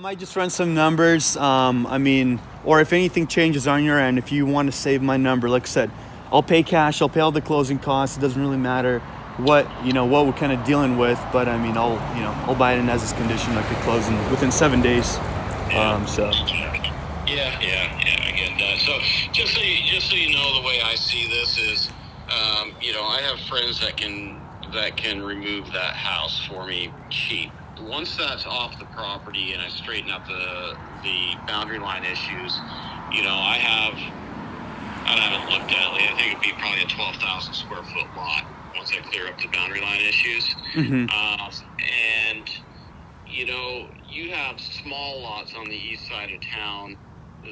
might just run some numbers. I mean, or if anything changes on your end, if you want to save my number, like I said, I'll pay cash. I'll pay all the closing costs. It doesn't really matter what we're kind of dealing with. But I mean, I'll buy it in as is condition, like a closing within 7 days. So. Yeah, I get that. So just so you know, the way I see this is, I have friends that can remove that house for me cheap. Once that's off the property and I straighten up the boundary line issues, I haven't looked at it. I think it'd be probably a 12,000 square foot lot once I clear up the boundary line issues. Mm-hmm. And you have small lots on the east side of town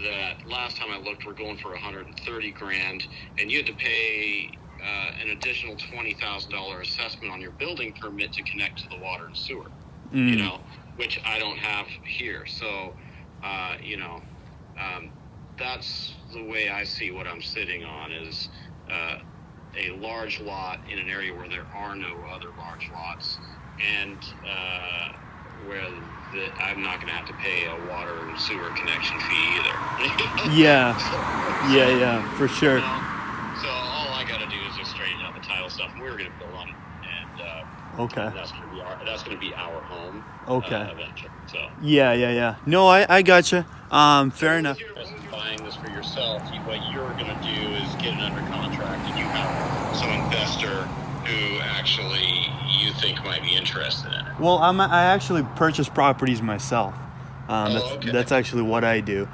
that last time I looked were going for $130,000, and you had to pay an additional $20,000 assessment on your building permit to connect to the water and sewer. Which I don't have here. So, that's the way I see what I'm sitting on is a large lot in an area where there are no other large lots, and where I'm not going to have to pay a water and sewer connection fee either. Yeah, for sure. So all I got to do is just straighten out the title stuff, and we were going to build on it, and okay, that's going to be our home. Okay. Eventually. So. Yeah. No, I gotcha. Fair enough. Buying this for yourself, what you're going to do is get it under contract, and you have some investor who actually you think might be interested in it. Well, I actually purchase properties myself. Okay. That's actually what I do.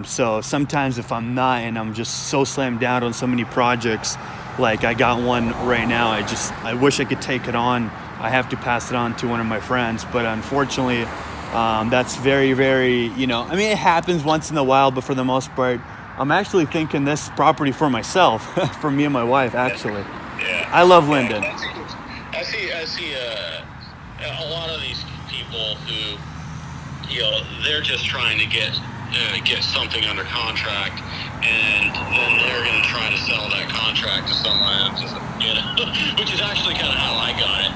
So sometimes if I'm not and I'm just so slammed down on so many projects, like I got one right now, I wish I could take it on. I have to pass it on to one of my friends, but unfortunately, that's very, very, it happens once in a while, but for the most part, I'm actually thinking this property for myself, for me and my wife, actually. Yeah. I love Linden. I see a lot of these people who, they're just trying to get something under contract, and then they're going to try to sell that contract to someone else, which is actually kind of how I got it.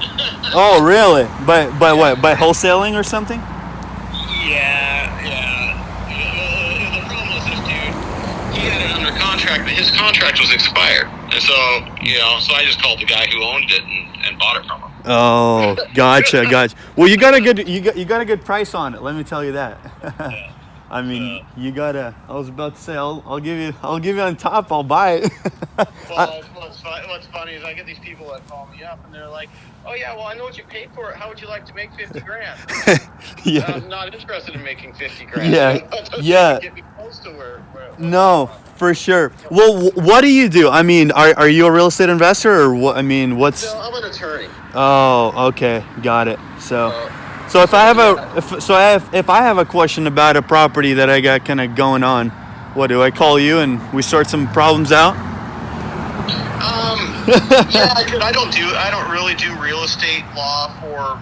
Oh, really? By what? By wholesaling or something? Yeah. The problem was this dude, he had it under contract, but his contract was expired. And so, so I just called the guy who owned it and bought it from him. Oh, gotcha. Well, you got a good price on it. Let me tell you that. Yeah. I mean, I was about to say, I'll give you on top. I'll buy it. Well, what's funny is I get these people that call me up and they're like, "Oh yeah, well I know what you paid for it. How would you like to make $50,000?" Yeah. I'm not interested in making $50,000. Yeah. Get me close to where no, for sure. Well, what do you do? I mean, are you a real estate investor or what? I mean, what's? No, I'm an attorney. Oh, okay, got it. So if I have a question about a property that I got kind of going on, what do I call you and we sort some problems out? Yeah, I don't really do real estate law for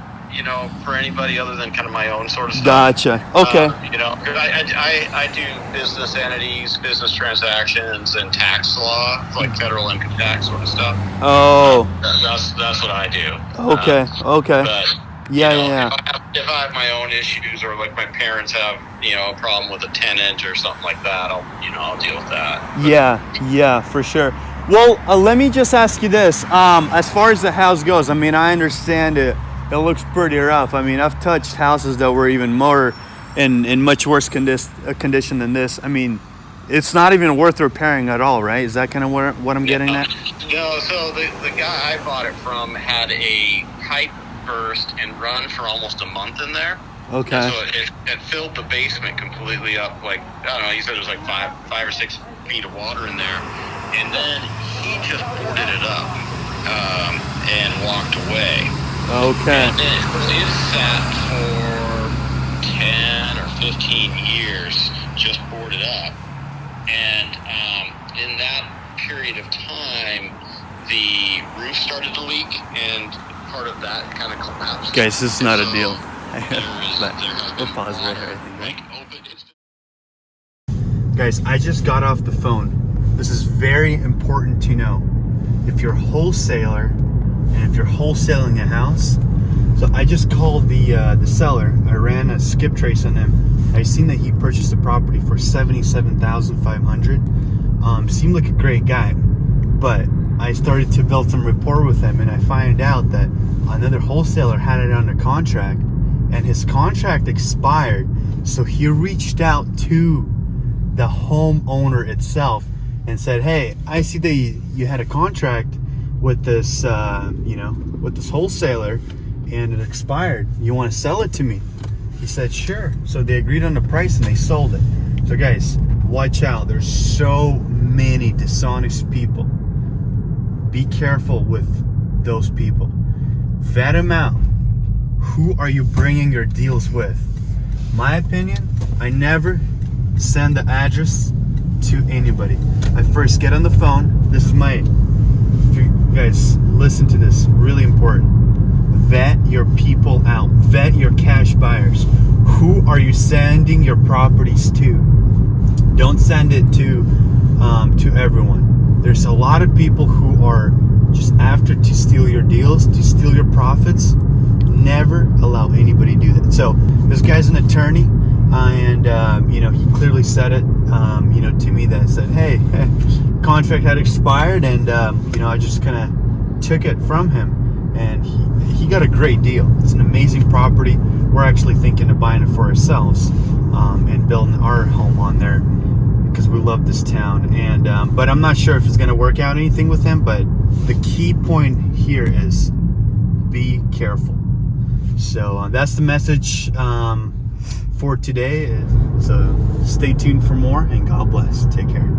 anybody other than kind of my own sort of stuff. Gotcha. Okay. I do business entities, business transactions, and tax law, like federal income tax sort of stuff. Oh. That's what I do. Okay. But, Yeah. If I have my own issues, or like my parents have, a problem with a tenant or something like that, I'll deal with that. But, yeah, for sure. Well, let me just ask you this. As far as the house goes, I mean, I understand it. It looks pretty rough. I mean, I've touched houses that were even more in much worse condition than this. I mean, it's not even worth repairing at all, right? Is that kind of what I'm getting at? No, so the guy I bought it from had a pipe burst and run for almost a month in there. Okay. And so it filled the basement completely up. Like, I don't know, he said it was like 5 or 6 feet of water in there. And then he just boarded it up and walked away. Okay. And it sat for 10 or 15 years just boarded up. And in that period of time, the roof started to leak, and part of that kind of collapsed. Guys, this is not a deal. We'll pause right here, I think. Guys, I just got off the phone. This is very important to know. If you're a wholesaler and if you're wholesaling a house, So I just called the seller. I ran a skip trace on him. I seen that he purchased the property for $77,500. Seemed like a great guy, but I started to build some rapport with him, and I find out that another wholesaler had it under contract, and his contract expired. So he reached out to the homeowner itself and said, "Hey, I see that you had a contract with this, with this wholesaler, and it expired. You want to sell it to me?" He said, "Sure." So they agreed on the price and they sold it. So guys, watch out. There's so many dishonest people. Be careful with those people. Vet them out. Who are you bringing your deals with? My opinion, I never send the address to anybody. I first get on the phone. This is if you guys listen to this, really important. Vet your people out. Vet your cash buyers. Who are you sending your properties to? Don't send it to everyone. There's a lot of people who are just after to steal your deals, to steal your profits. Never allow anybody to do that. So this guy's an attorney, and he clearly said it, to me, that said, "Hey, contract had expired, and I just kind of took it from him." And he got a great deal. It's an amazing property. We're actually thinking of buying it for ourselves and building our home on there because we love this town. And but I'm not sure if it's going to work out anything with him. But the key point here is be careful. So that's the message for today. So stay tuned for more, and God bless. Take care.